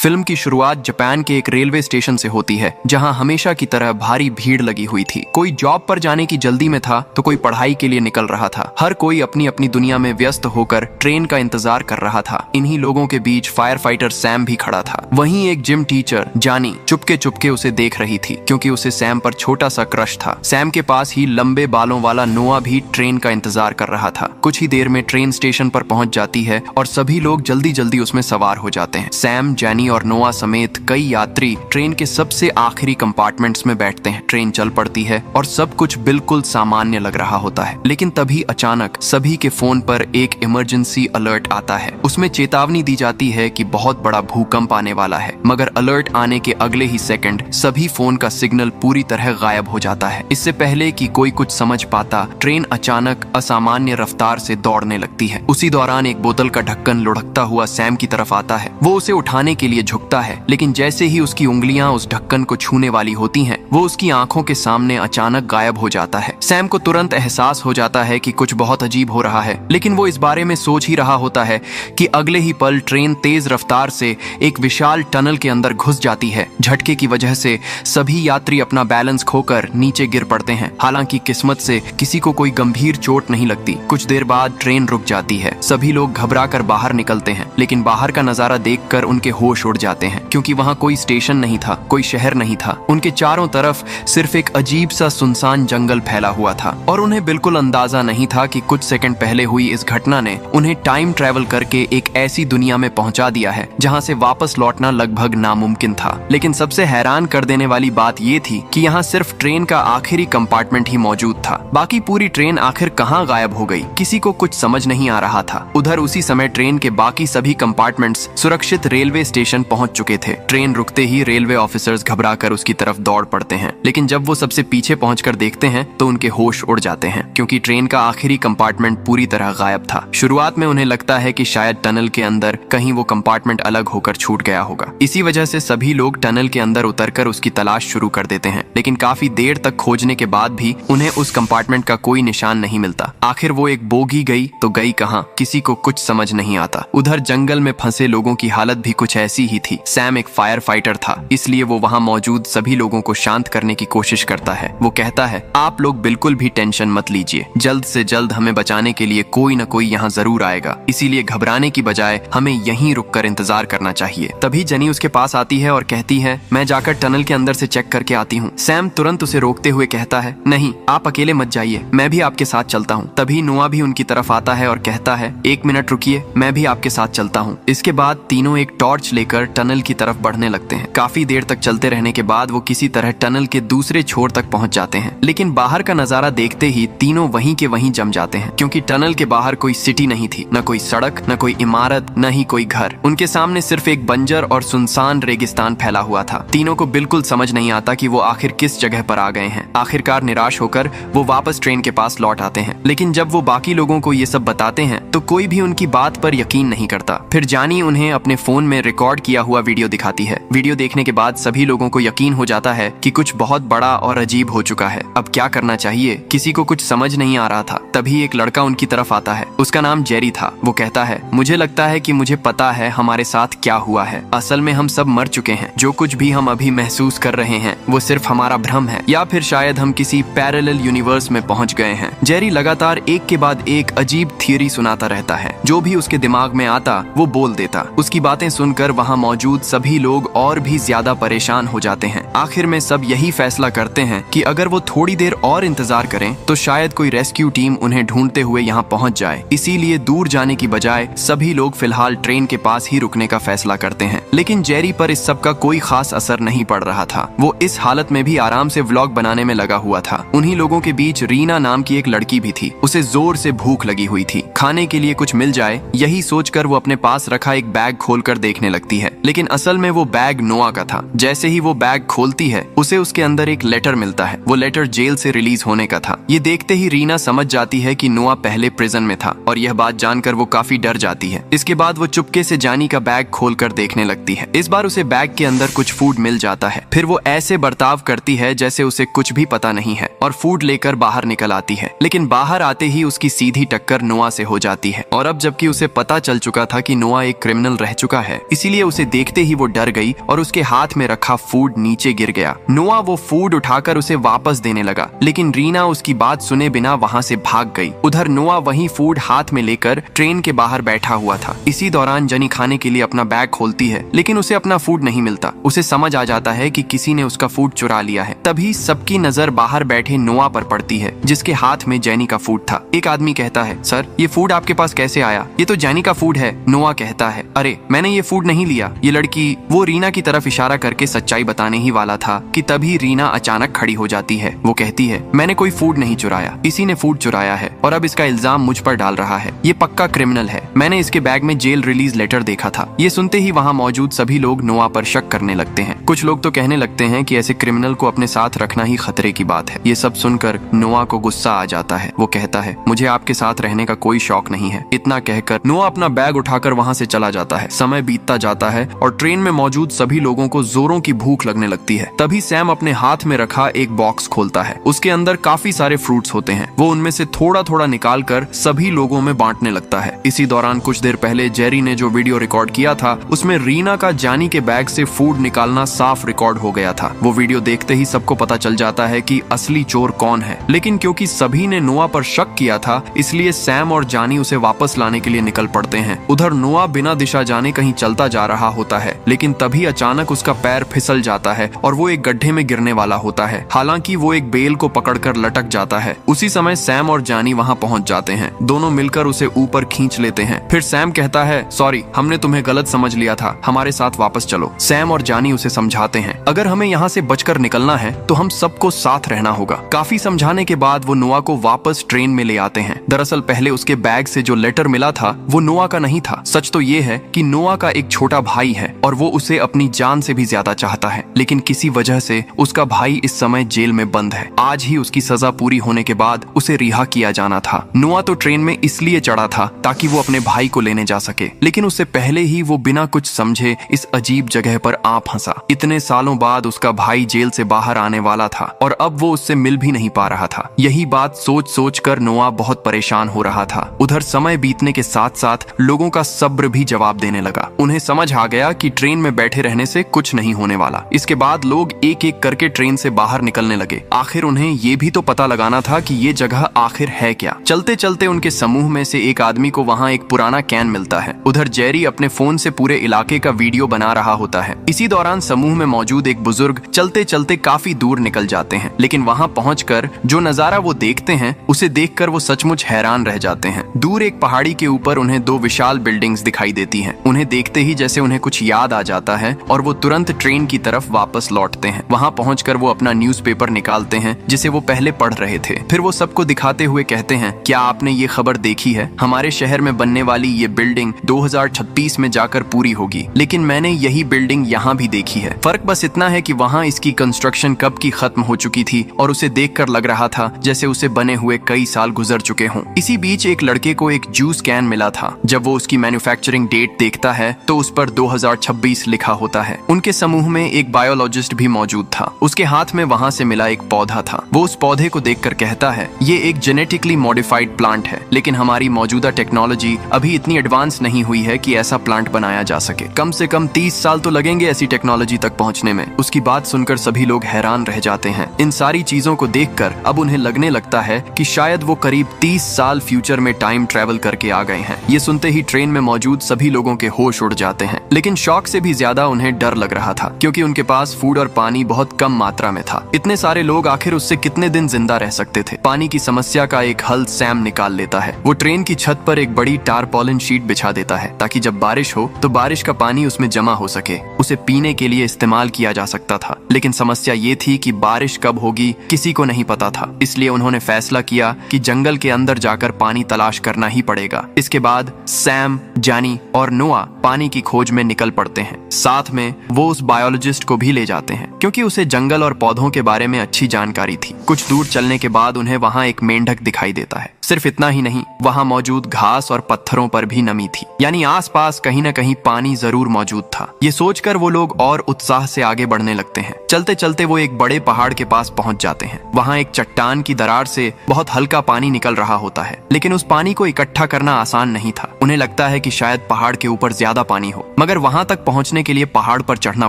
Film की शुरुआत Japan के एक रेलवे स्टेशन से होती है, जहां हमेशा की तरह भारी भीड़ लगी हुई थी। कोई जॉब पर जाने की जल्दी में था तो कोई पढ़ाई के लिए निकल रहा था। हर कोई अपनी अपनी दुनिया में व्यस्त होकर ट्रेन का इंतजार कर रहा था। इन्हीं लोगों के बीच फायर फाइटर सैम भी खड़ा था। वहीं एक जिम टीचर जानी चुपके चुपके उसे देख रही थी, क्योंकि उसे सैम पर छोटा सा क्रश था। सैम के पास ही लंबे बालों वाला नोआ भी ट्रेन का इंतजार कर रहा था। कुछ ही देर में ट्रेन स्टेशन पर पहुंच जाती है और सभी लोग जल्दी जल्दी उसमें सवार हो जाते हैं। सैम, जैनी और नोआ समेत कई यात्री ट्रेन के सबसे आखिरी कंपार्टमेंट्स में बैठते हैं। ट्रेन चल पड़ती है और सब कुछ बिल्कुल सामान्य लग रहा होता है, लेकिन तभी अचानक सभी के फोन पर एक इमरजेंसी अलर्ट आता है। उसमें चेतावनी दी जाती है कि बहुत बड़ा भूकंप आने वाला है, मगर अलर्ट आने के अगले ही सेकंड सभी फोन का सिग्नल पूरी तरह गायब हो जाता है। इससे पहले कि कोई कुछ समझ पाता, ट्रेन अचानक असामान्य रफ्तार से दौड़ने लगती है। उसी दौरान एक बोतल का ढक्कन लुढ़कता हुआ सैम की तरफ आता है। वो उसे उठाने के लिए झुकता है, लेकिन जैसे ही उसकी उंगलियां उस ढक्कन को छूने वाली होती हैं, वो उसकी आंखों के सामने अचानक गायब हो जाता है। सैम को तुरंत एहसास हो जाता है कि कुछ बहुत अजीब हो रहा है, लेकिन वो इस बारे में सोच ही रहा होता है कि अगले ही पल ट्रेन तेज रफ्तार से एक विशाल टनल के अंदर घुस जाती है। झटके की वजह से सभी यात्री अपना बैलेंस खोकर नीचे गिर पड़ते हैं। हालांकि किस्मत से किसी को कोई गंभीर चोट नहीं लगती। कुछ देर बाद ट्रेन रुक जाती है। सभी लोग घबरा कर बाहर निकलते हैं, लेकिन बाहर का नजारा देखकर उनके होश उड़ जाते हैं, क्योंकि वहां कोई स्टेशन नहीं था, कोई शहर नहीं था। उनके चारों तरफ सिर्फ एक अजीब सा सुनसान जंगल फैला हुआ था और उन्हें बिल्कुल अंदाजा नहीं था कि कुछ सेकंड पहले हुई इस घटना ने उन्हें टाइम ट्रेवल करके एक ऐसी दुनिया में पहुंचा दिया है जहां से वापस लौटना लगभग नामुमकिन था। लेकिन सबसे हैरान कर देने वाली बात ये थी कि यहाँ सिर्फ ट्रेन का आखिरी कंपार्टमेंट ही मौजूद था। बाकी पूरी ट्रेन आखिर कहाँ गायब हो गई, किसी को कुछ समझ नहीं आ रहा था। उधर उसी समय ट्रेन के बाकी सभी कंपार्टमेंट्स सुरक्षित रेलवे स्टेशन पहुंच चुके थे। ट्रेन रुकते ही रेलवे ऑफिसर्स घबराकर उसकी तरफ दौड़ पड़ते हैं, लेकिन जब वो सबसे पीछे पहुंचकर देखते हैं तो उनके होश उड़ जाते हैं, क्योंकि ट्रेन का आखिरी कंपार्टमेंट पूरी तरह गायब था। शुरुआत में उन्हें लगता है कि शायद टनल के अंदर कहीं वो कंपार्टमेंट अलग होकर छूट गया होगा। इसी वजह से सभी लोग टनल के अंदर उतरकर उसकी तलाश शुरू कर देते हैं, लेकिन काफी देर तक खोजने के बाद भी उन्हें उस कंपार्टमेंट का कोई निशान नहीं मिलता। आखिर वो एक बोगी गई तो गई कहां, किसी को कुछ समझ नहीं आता। उधर जंगल में फंसे लोगों की हालत भी कुछ ऐसी ही थी। सैम एक फायर फाइटर था, इसलिए वो वहां मौजूद सभी लोगों को शांत करने की कोशिश करता है। वो कहता है, आप लोग बिल्कुल भी टेंशन मत लीजिए, जल्द से जल्द हमें बचाने के लिए कोई न कोई यहाँ जरूर आएगा, इसीलिए घबराने की बजाय हमें यहीं रुककर इंतजार करना चाहिए। तभी जनी उसके पास आती है और कहती है, मैं जाकर टनल के अंदर से चेक करके आती हूँ। सैम तुरंत उसे रोकते हुए कहता है, नहीं, आप अकेले मत जाइए, मैं भी आपके साथ चलता हूँ। तभी नोआ भी उनकी तरफ आता है और कहता है, एक मिनट रुकिए, मैं भी आपके साथ चलता हूँ। इसके बाद तीनों एक टॉर्च लेकर टनल की तरफ बढ़ने लगते हैं। काफी देर तक चलते रहने के बाद वो किसी तरह टनल के दूसरे छोर तक पहुंच जाते हैं, लेकिन बाहर का नजारा देखते ही तीनों वहीं के वहीं जम जाते हैं, क्योंकि टनल के बाहर कोई सिटी नहीं थी, न कोई सड़क, न कोई इमारत, न ही कोई घर। उनके सामने सिर्फ एक बंजर और सुनसान रेगिस्तान फैला हुआ था। तीनों को बिल्कुल समझ नहीं आता कि वो आखिर किस जगह पर आ गए हैं। आखिरकार निराश होकर वो वापस ट्रेन के पास लौट आते हैं, लेकिन जब वो बाकी लोगों को ये सब बताते हैं तो कोई भी उनकी बात पर यकीन नहीं करता। फिर जानी उन्हें अपने फोन में रिकॉर्ड किया हुआ वीडियो दिखाती है। वीडियो देखने के बाद सभी लोगों को यकीन हो जाता है कि कुछ बहुत बड़ा और अजीब हो चुका है। अब क्या करना चाहिए, किसी को कुछ समझ नहीं आ रहा था। तभी एक लड़का उनकी तरफ आता है। उसका नाम जेरी था। वो कहता है, मुझे लगता है कि मुझे पता है हमारे साथ क्या हुआ है। असल में हम सब मर चुके हैं। जो कुछ भी हम अभी महसूस कर रहे हैं वो सिर्फ हमारा भ्रम है, या फिर शायद हम किसी पैरेलल यूनिवर्स में पहुंच गए हैं। जेरी लगातार एक के बाद एक अजीब थियरी सुनाता रहता है। जो भी उसके दिमाग में आता वो बोल देता। उसकी बातें सुनकर वहां मौजूद सभी लोग और भी ज्यादा परेशान हो जाते हैं। आखिर में सब यही फैसला करते हैं कि अगर वो थोड़ी देर और इंतजार करें तो शायद कोई रेस्क्यू टीम उन्हें ढूंढते हुए यहाँ पहुंच जाए। इसीलिए दूर जाने की बजाय सभी लोग फिलहाल ट्रेन के पास ही रुकने का फैसला करते हैं। लेकिन जेरी पर इस सब का कोई खास असर नहीं पड़ रहा था। वो इस हालत में भी आराम से व्लॉग बनाने में लगा हुआ था। उन्हीं लोगों के बीच रीना नाम की एक लड़की भी थी। उसे जोर से भूख लगी हुई थी। खाने के लिए कुछ मिल जाए यही सोचकर वो अपने पास रखा एक बैग खोलकर देखने लगती है, लेकिन असल में वो बैग नोआ का था। जैसे ही वो बैग खोल खोलती है उसे उसके अंदर एक लेटर मिलता है। वो लेटर जेल से रिलीज होने का था। ये देखते ही रीना समझ जाती है कि नोआ पहले प्रिजन में था और यह बात जानकर वो काफी डर जाती है। इसके बाद वो चुपके से जानी का बैग खोलकर देखने लगती है। इस बार उसे बैग के अंदर कुछ फूड मिल जाता है। फिर वो ऐसे बर्ताव करती है जैसे उसे कुछ भी पता नहीं है और फूड लेकर बाहर निकल आती है। लेकिन बाहर आते ही उसकी सीधी टक्कर नोआ से हो जाती है और अब जबकि उसे पता चल चुका था कि नोआ एक क्रिमिनल रह चुका है, इसीलिए उसे देखते ही वो डर गई और उसके हाथ में रखा फूड नीचे गिर गया। नोआ वो फूड उठाकर उसे वापस देने लगा, लेकिन रीना उसकी बात सुने बिना वहाँ से भाग गई। उधर नोआ वही फूड हाथ में लेकर ट्रेन के बाहर बैठा हुआ था। इसी दौरान जनी खाने के लिए अपना बैग खोलती है, लेकिन उसे अपना फूड नहीं मिलता। उसे समझ आ जाता है कि किसी ने उसका फूड चुरा लिया है। तभी सबकी नजर बाहर बैठे नोआ पर पड़ती है, जिसके हाथ में जेनी का फूड था। एक आदमी कहता है, सर ये फूड आपके पास कैसे आया? ये तो जेनी का फूड है। नोआ कहता है, अरे मैंने ये फूड नहीं लिया। ये लड़की वो रीना की तरफ इशारा करके सच्चाई बताने ही वाला था कि तभी रीना अचानक खड़ी हो जाती है। वो कहती है, मैंने कोई फूड नहीं चुराया, इसी ने फूड चुराया है और अब इसका इल्जाम मुझ पर डाल रहा है। ये पक्का क्रिमिनल है। मैंने इसके बैग में जेल रिलीज लेटर देखा था। ये सुनते ही वहाँ मौजूद सभी लोग नोआ पर शक करने लगते हैं। कुछ लोग तो कहने लगते हैं कि ऐसे क्रिमिनल को अपने साथ रखना ही खतरे की बात है। ये सब सुनकर नोआ को गुस्सा आ जाता है। वो कहता है, मुझे आपके साथ रहने का कोई शौक नहीं है। इतना कहकर नोआ अपना बैग उठाकर वहाँ से चला जाता है। समय बीतता जाता है और ट्रेन में मौजूद सभी लोगों को जोरों की भूख लगने लगती है। तभी सैम अपने हाथ में रखा एक बॉक्स खोलता है। उसके अंदर काफी सारे फ्रूट्स होते हैं। वो उनमें से थोड़ा थोड़ा निकाल कर सभी लोगों में बांटने लगता है। इसी दौरान कुछ देर पहले जेरी ने जो वीडियो रिकॉर्ड किया था उसमें रीना का जानी के बैग से फूड निकालना साफ रिकॉर्ड हो गया था। वो वीडियो देखते ही सबको पता चल जाता है कि असली चोर कौन है। लेकिन क्योंकि सभी ने नोआ पर शक किया था, इसलिए सैम और जानी उसे वापस लाने के लिए निकल पड़ते हैं। उधर नोआ बिना दिशा जाने कहीं चलता जा रहा होता है, लेकिन तभी अचानक उसका पैर फिसल जाता है और वो एक गड्ढे में गिरने वाला होता है। हालांकि वो एक बेल को पकड़कर लटक जाता है। उसी समय सैम और जानी वहाँ पहुँच जाते हैं। दोनों मिलकर उसे ऊपर खींच लेते हैं। फिर सैम कहता है, सॉरी, हमने तुम्हें गलत समझ लिया था, हमारे साथ वापस चलो। सैम और जानी उसे समझाते हैं, अगर हमें यहाँ से बचकर निकलना है तो हम सबको साथ रहना होगा। काफी समझाने के बाद वो नोआ को वापस ट्रेन में ले आते हैं। दरअसल पहले उसके बैग से जो लेटर मिला था वो नोआ का नहीं था। सच तो ये है कि नोआ का एक छोटा भाई है और वो उसे अपनी जान से भी ज्यादा चाहता है, लेकिन किसी वजह से उसका भाई इस समय जेल में बंद है। आज ही उसकी सजा पूरी होने के बाद उसे रिहा किया जाना था। नोआ तो ट्रेन में इसलिए चढ़ा था ताकि वो अपने भाई को लेने जा सके, लेकिन उससे पहले ही वो बिना कुछ समझे इस अजीब जगह पर आ फंसा। इतने सालों बाद उसका भाई जेल से बाहर आने वाला था और अब वो उससे मिल भी नहीं पा रहा था। यही बात सोच सोच कर नोआ बहुत परेशान हो रहा था। उधर समय बीतने के साथ साथ लोगों का सब्र भी जवाब देने लगा। उन्हें समझ आ गया कि ट्रेन में बैठे रहने से कुछ नहीं होने वाला। इसके बाद लोग एक एक करके ट्रेन से बाहर निकलने लगे। आखिर उन्हें ये भी तो पता लगाना था कि ये जगह आखिर है क्या। चलते चलते उनके समूह में से एक आदमी को वहाँ एक पुराना कैन मिलता है। उधर जेरी अपने फोन से पूरे इलाके का वीडियो बना रहा होता है। इसी दौरान समूह में मौजूद एक बुजुर्ग चलते चलते काफी दूर निकल जाते हैं, लेकिन वहाँ पहुंचकर जो नजारा वो देखते हैं उसे देखकर वो सचमुच हैरान रह जाते हैं। दूर एक पहाड़ी के ऊपर उन्हें दो विशाल बिल्डिंग्स दिखाई देती हैं। उन्हें देखते ही जैसे उन्हें कुछ याद आ जाता है और वो तुरंत ट्रेन की तरफ वापस लौटते हैं। वहाँ पहुंचकर वो अपना न्यूज़पेपर निकालते हैं जिसे वो पहले पढ़ रहे थे। फिर वो सबको दिखाते हुए कहते हैं, क्या आपने ये खबर देखी है? हमारे शहर में बनने वाली ये बिल्डिंग 2036 में जाकर पूरी होगी, लेकिन मैंने यही बिल्डिंग यहाँ भी देखी है। फर्क बस इतना है कि वहाँ इसकी कंस्ट्रक्शन कब की खत्म हो चुकी थी और उसे देखकर लग रहा था जैसे उसे बने हुए कई साल गुजर चुके हों। इसी बीच एक लड़के को एक जूस कैन मिला था। जब वो उसकी मैन्युफैक्चरिंग डेट देखता है तो उस पर 2026 लिखा होता है। उनके समूह में एक बायोलॉजिस्ट भी मौजूद था। उसके हाथ में वहाँ से मिला एक पौधा था। वो उस पौधे को देखकर कहता है, ये एक जेनेटिकली मॉडिफाइड प्लांट है, लेकिन हमारी मौजूदा टेक्नोलॉजी अभी इतनी एडवांस नहीं हुई है कि ऐसा प्लांट बनाया जा सके। कम से कम 30 साल तो लगेंगे ऐसी टेक्नोलॉजी तक पहुंचने में। उसकी बात सुनकर सभी लोग हैरान रह जाते हैं। इन सारी चीजों को देखकर अब उन्हें लगने लगता है कि शायद वो करीब 30 साल फ्यूचर में टाइम ट्रेवल करके आ गए हैं। ये सुनते ही ट्रेन में मौजूद सभी लोगों के होश उड़ जाते हैं, लेकिन शौक से भी ज्यादा उन्हें डर लग रहा था, क्योंकि उनके पास फूड और पानी बहुत कम मात्रा में था। इतने सारे लोग आखिर उससे कितने दिन जिंदा रह सकते थे? पानी की समस्या का एक हल सैम निकाल लेता है। वो ट्रेन की छत पर एक बड़ी टारपॉलिन शीट बिछा देता है ताकि जब बारिश हो तो बारिश का पानी उसमें जमा हो सके। उसे पीने के लिए इस्तेमाल किया जा सकता था। लेकिन समस्या ये थी कि बारिश कब होगी किसी को नहीं पता था। इसलिए उन्होंने फैसला किया कि जंगल के अंदर जाकर पानी तलाश करना ही पड़ेगा। इसके बाद सैम, जॉनी और नोआ पानी की खोज में निकल पड़ते हैं। साथ में वो उस बायोलॉजिस्ट को भी ले जाते हैं क्योंकि उसे जंगल और पौधों के बारे में अच्छी जानकारी थी। कुछ दूर चलने के बाद उन्हें वहाँ एक मेंढक दिखाई देता है। सिर्फ इतना ही नहीं, वहाँ मौजूद घास और पत्थरों पर भी नमी थी, यानी आसपास कहीं न कहीं पानी जरूर मौजूद था। ये सोचकर वो लोग और उत्साह से आगे बढ़ने लगते हैं। चलते चलते वो एक बड़े पहाड़ के पास पहुंच जाते हैं। वहाँ एक चट्टान की दरार से बहुत हल्का पानी निकल रहा होता है, लेकिन उस पानी को इकट्ठा करना आसान नहीं था। उन्हें लगता है कि शायद पहाड़ के ऊपर ज्यादा पानी हो, मगर वहाँ तक पहुँचने के लिए पहाड़ पर चढ़ना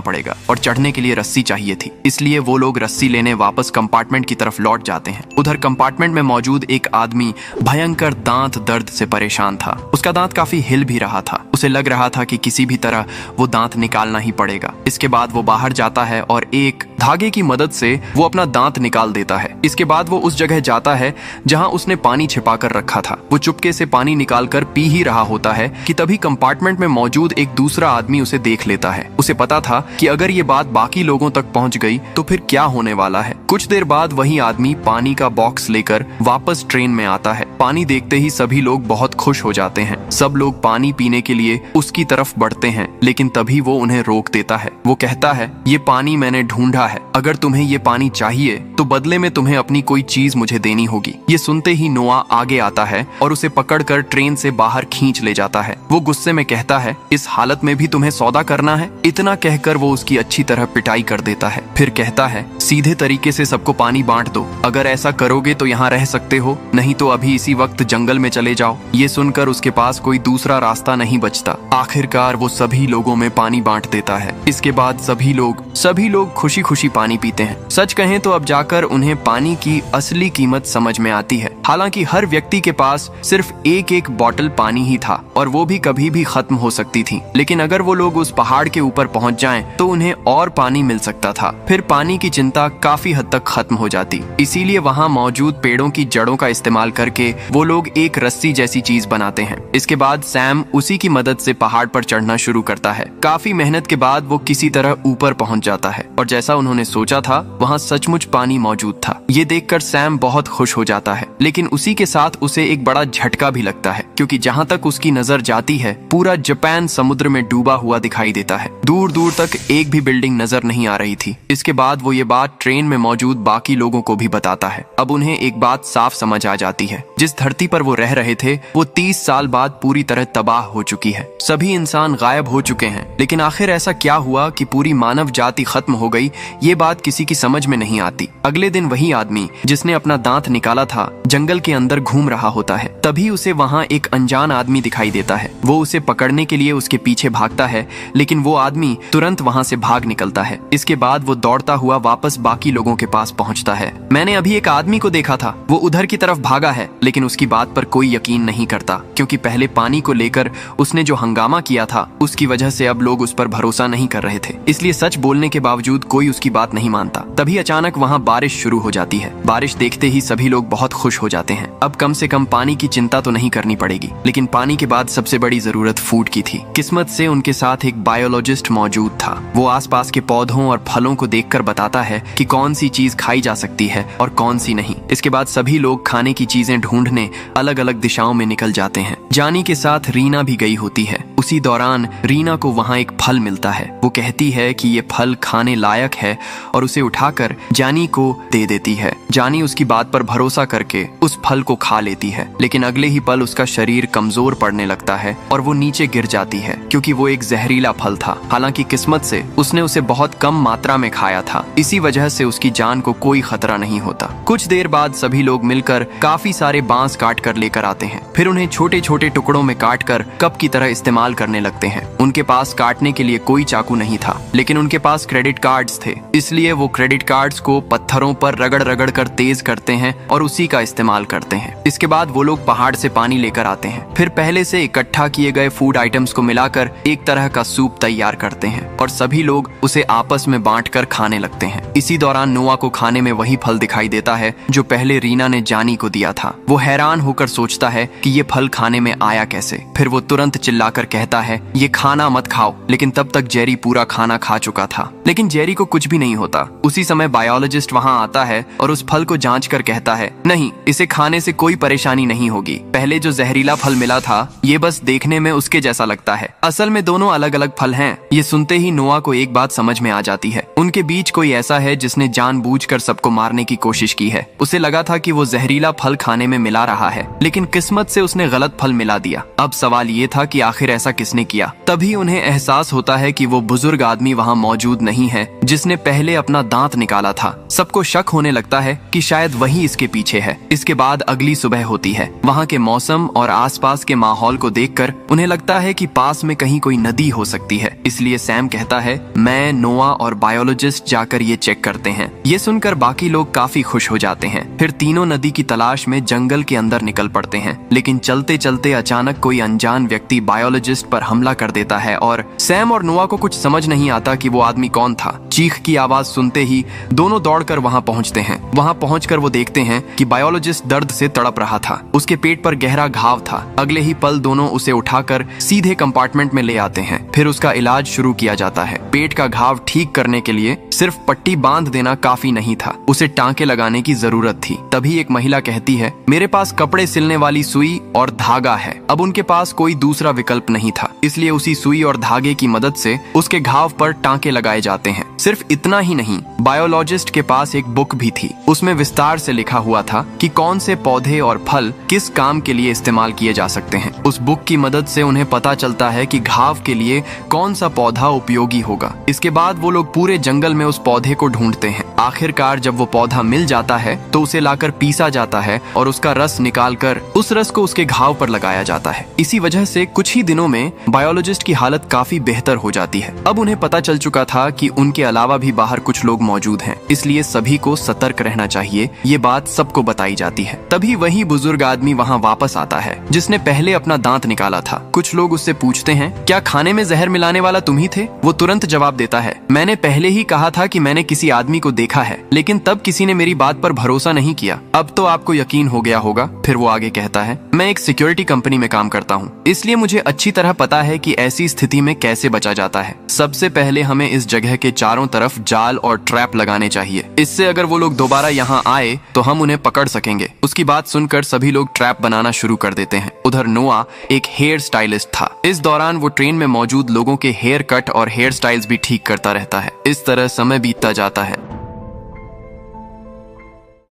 पड़ेगा और चढ़ने के लिए रस्सी चाहिए थी। इसलिए वो लोग रस्सी लेने वापस कंपार्टमेंट की तरफ लौट जाते हैं। उधर कंपार्टमेंट में मौजूद एक आदमी भयंकर दांत दर्द से परेशान था। उसका दांत काफी हिल भी रहा था। उसे लग रहा था कि किसी भी तरह वो दांत निकालना ही पड़ेगा। इसके बाद वो बाहर जाता है और एक धागे की मदद से वो अपना दांत निकाल देता है। इसके बाद वो उस जगह जाता है जहां उसने पानी छिपा कर रखा था। वो चुपके से पानी निकालकर पी ही रहा होता है कि तभी कंपार्टमेंट में मौजूद एक दूसरा आदमी उसे देख लेता है। उसे पता था कि अगर ये बात बाकी लोगों तक पहुंच गई तो फिर क्या होने वाला है। कुछ देर बाद वही आदमी पानी का बॉक्स लेकर वापस ट्रेन में आता है। पानी देखते ही सभी लोग बहुत खुश हो जाते हैं। सब लोग पानी पीने के लिए उसकी तरफ बढ़ते हैं, लेकिन तभी वो उन्हें रोक देता है। वो कहता है, ये पानी मैंने ढूंढा है, अगर तुम्हें ये पानी चाहिए तो बदले में तुम्हें अपनी कोई चीज मुझे देनी होगी। ये सुनते ही नोआ आगे आता है और उसे पकड़कर ट्रेन से बाहर खींच ले जाता है। वो गुस्से में कहता है, इस हालत में भी तुम्हें सौदा करना है? इतना कहकर वो उसकी अच्छी तरह पिटाई कर देता है। फिर कहता है, सीधे तरीके से सबको पानी बांट दो। अगर ऐसा करोगे तो यहाँ रह सकते हो, नहीं तो अभी इसी वक्त जंगल में चले जाओ। ये सुनकर उसके पास कोई दूसरा रास्ता नहीं बचता। आखिरकार वो सभी लोगों में पानी बांट देता है। इसके बाद सभी लोग खुशी खुशी पानी पीते हैं। सच कहें तो अब जाकर उन्हें पानी की असली कीमत समझ में आती है। हालांकि हर व्यक्ति के पास सिर्फ एक एक बॉटल पानी ही था और वो भी कभी भी खत्म हो सकती थी। लेकिन अगर वो लोग उस पहाड़ के ऊपर पहुंच जाएं तो उन्हें और पानी मिल सकता था। फिर पानी की चिंता काफी हद तक खत्म हो जाती। इसीलिए वहाँ मौजूद पेड़ों की जड़ों का इस्तेमाल करके वो लोग एक रस्सी जैसी चीज बनाते हैं। इसके बाद सैम उसी की मदद से पहाड़ पर चढ़ना शुरू करता है। काफी मेहनत के बाद वो किसी तरह ऊपर पहुंच जाता है और जैसा उन्होंने सोचा था वहाँ सचमुच पानी मौजूद था। ये देखकर सैम बहुत खुश हो जाता है, लेकिन उसी के साथ उसे एक बड़ा झटका भी लगता है क्योंकि जहाँ तक उसकी नजर जाती है पूरा जापान समुद्र में डूबा हुआ दिखाई देता है। दूर दूर तक एक भी बिल्डिंग नजर नहीं आ रही थी। इसके बाद वो ये बात ट्रेन में मौजूद बाकी लोगों को भी बताता है। अब उन्हें एक बात साफ समझ आ जाती है, जिस धरती पर वो रह रहे थे वो 30 साल बाद पूरी तरह तबाह हो चुकी है। सभी इंसान गायब हो चुके हैं, लेकिन आखिर ऐसा क्या हुआ कि पूरी मानव जाति खत्म हो गई, ये बात किसी की समझ में नहीं आती। अगले दिन वही आदमी जिसने अपना दांत निकाला था जंगल के अंदर घूम रहा होता है। तभी उसे वहाँ एक अनजान आदमी दिखाई देता है। वो उसे पकड़ने के लिए उसके पीछे भागता है, लेकिन वो आदमी तुरंत वहाँ से भाग निकलता है। इसके बाद वो दौड़ता हुआ वापस बाकी लोगों के पास पहुँचता है। मैंने अभी एक आदमी को देखा था, वो उधर की तरफ भागा है, लेकिन उसकी बात पर कोई यकीन नहीं करता क्योंकि पहले पानी को लेकर उसने जो हंगामा किया था उसकी वजह से अब लोग उस पर भरोसा नहीं कर रहे थे। इसलिए सच बोलने के बावजूद कोई उसकी बात नहीं मानता। तभी अचानक वहाँ बारिश शुरू हो जाती है। बारिश देखते ही सभी लोग बहुत खुश हो जाते हैं। अब कम से कम पानी की चिंता तो नहीं करनी पड़ेगी। लेकिन पानी के बाद सबसे बड़ी जरूरत फूड की थी। किस्मत से उनके साथ एक बायोलॉजिस्ट मौजूद था। वो आसपास के पौधों और फलों को देखकर बताता है कि कौन सी चीज खाई जा सकती है और कौन सी नहीं। इसके बाद सभी लोग खाने की चीजें ढूंढने अलग अलग दिशाओं में निकल जाते हैं। जानी के साथ रीना भी गई होती है। उसी दौरान रीना को वहाँ एक फल मिलता है। वो कहती है कि ये फल खाने लायक है और उसे उठाकर जानी को दे देती है। जानी उसकी बात पर भरोसा करके उस फल को खा लेती है, लेकिन अगले ही पल उसका शरीर कमजोर पड़ने लगता है और वो नीचे गिर जाती है क्योंकि वो एक जहरीला फल था। हालांकि किस्मत से उसने उसे बहुत कम मात्रा में खाया था, इसी वजह से उसकी जान को कोई खतरा नहीं होता। कुछ देर बाद सभी लोग मिलकर काफी सारे बांस काट कर लेकर आते हैं। फिर उन्हें छोटे छोटे टुकड़ों में काट कर कप की तरह इस्तेमाल करने लगते हैं। उनके पास काटने के लिए कोई चाकू नहीं था, लेकिन उनके पास क्रेडिट कार्ड्स थे। इसलिए वो क्रेडिट कार्ड्स को पत्थरों पर रगड़ रगड़ कर तेज करते हैं और उसी का इस्तेमाल करते हैं। इसके बाद वो लोग पहाड़ से पानी लेकर आते हैं। फिर पहले से इकट्ठा किए गए फूड आइटम्स को मिलाकर एक तरह का सूप तैयार करते हैं और सभी लोग उसे आपस में बांटकर खाने लगते हैं। इसी दौरान नोआ को खाने में वही फल दिखाई देता है जो पहले रीना ने जानी को दिया था। वो हैरान होकर सोचता है कि ये फल खाने में आया कैसे। फिर वो तुरंत चिल्लाकर कहता है ये खाना मत खाओ, लेकिन तब तक जेरी पूरा खाना खा चुका था। लेकिन जेरी को कुछ भी नहीं होता। उसी समय बायोलॉजिस्ट वहां आता है और उस फल को जांच कर कहता है नहीं, इसे खाने से कोई परेशानी नहीं होगी। पहले जो जहरीला फल मिला था ये बस देखने में उसके जैसा लगता है, असल में दोनों अलग अलग फल हैं। ये सुनते ही नोआ को एक बात समझ में आ जाती है, उनके बीच कोई ऐसा है जिसने जानबूझकर सबको मारने की कोशिश की है। उसे लगा था कि वो जहरीला फल खाने में मिला रहा है, लेकिन किस्मत से उसने गलत फल मिला दिया। अब सवाल ये था कि आखिर ऐसा किसने किया। तभी उन्हें एहसास होता है कि वो बुजुर्ग आदमी वहाँ मौजूद नहीं है जिसने पहले अपना दांत निकाला था। सबको शक होने लगता है कि शायद वही इसके पीछे है। इसके बाद अगली सुबह होती है। वहाँ के मौसम और आसपास के माहौल को देखकर उन्हें लगता है कि पास में कहीं कोई नदी हो सकती है। इसलिए सैम कहता है मैं, नोआ और बायोलॉजिस्ट जाकर ये चेक करते हैं। ये सुनकर बाकी लोग काफी खुश हो जाते हैं। फिर तीनों नदी की तलाश में जंगल के अंदर निकल पड़ते हैं, लेकिन चलते चलते अचानक कोई अनजान व्यक्ति बायोलॉजिस्ट पर हमला कर देता है और सैम और नोआ को कुछ समझ नहीं आता कि वो आदमी कौन था। चीख की आवाज सुनते ही दोनों दौड़कर वहां पहुंचते हैं। वहां पहुंचकर वो देखते हैं कि बायोलॉजिस्ट दर्द से तड़प रहा था। उसके पेट पर गहरा घाव था। अगले ही पल दोनों उसे उठाकर सीधे कंपार्टमेंट में ले आते हैं। फिर उसका इलाज शुरू किया जाता है। पेट का घाव ठीक करने के लिए सिर्फ पट्टी बांध देना काफी नहीं था, उसे टांके लगाने की जरूरत थी। तभी एक महिला कहती है मेरे पास कपड़े सिलने वाली सुई और धागा है। अब उनके पास कोई दूसरा विकल्प नहीं था, इसलिए उसी सुई और धागे की मदद से उसके घाव पर टांके लगाए जाते हैं। सिर्फ इतना ही नहीं, बायोलॉजिस्ट के पास एक बुक भी थी। उसमें विस्तार से लिखा हुआ था कि कौन से पौधे और फल किस काम के लिए इस्तेमाल किए जा सकते हैं। उस बुक की मदद से उन्हें पता चलता है कि घाव के लिए कौन सा पौधा उपयोगी होगा। इसके बाद वो लोग पूरे जंगल में उस पौधे को ढूंढते हैं। आखिरकार जब वो पौधा मिल जाता है तो उसे लाकर पीसा जाता है और उसका रस निकालकर उस रस को उसके घाव पर लगाया जाता है। इसी वजह से कुछ ही दिनों में बायोलॉजिस्ट की हालत काफी बेहतर हो जाती है। अब उन्हें पता चल चुका था कि उनके अलावा भी बाहर कुछ लोग मौजूद हैं, इसलिए सभी को सतर्क रहना चाहिए। ये बात सबको बताई जाती है। तभी वही बुजुर्ग आदमी वहाँ वापस आता है जिसने पहले अपना दांत निकाला था। कुछ लोग उससे पूछते हैं क्या खाने में जहर मिलाने वाला तुम ही थे? वो तुरंत जवाब देता है मैंने पहले ही कहा था कि मैंने किसी आदमी को देखा है, लेकिन तब किसी ने मेरी बात पर भरोसा नहीं किया। अब तो आपको यकीन हो गया होगा। फिर वो आगे कहता है मैं एक सिक्योरिटी कंपनी में काम करता हूँ, इसलिए मुझे अच्छी तरह पता है कि ऐसी स्थिति में कैसे बचा जाता है। सबसे पहले हमें इस जगह के चारों तरफ जाल और ट्रैप लगाने चाहिए। इससे अगर वो लोग दोबारा यहाँ आए तो हम उन्हें पकड़ सकेंगे। उसकी बात सुनकर सभी लोग ट्रैप बनाना शुरू कर देते हैं। उधर नोआ एक हेयर स्टाइलिस्ट था। इस दौरान वो ट्रेन में मौजूद लोगों के हेयर कट और हेयर स्टाइल्स भी ठीक करता रहता है। इस तरह समय बीतता जाता है।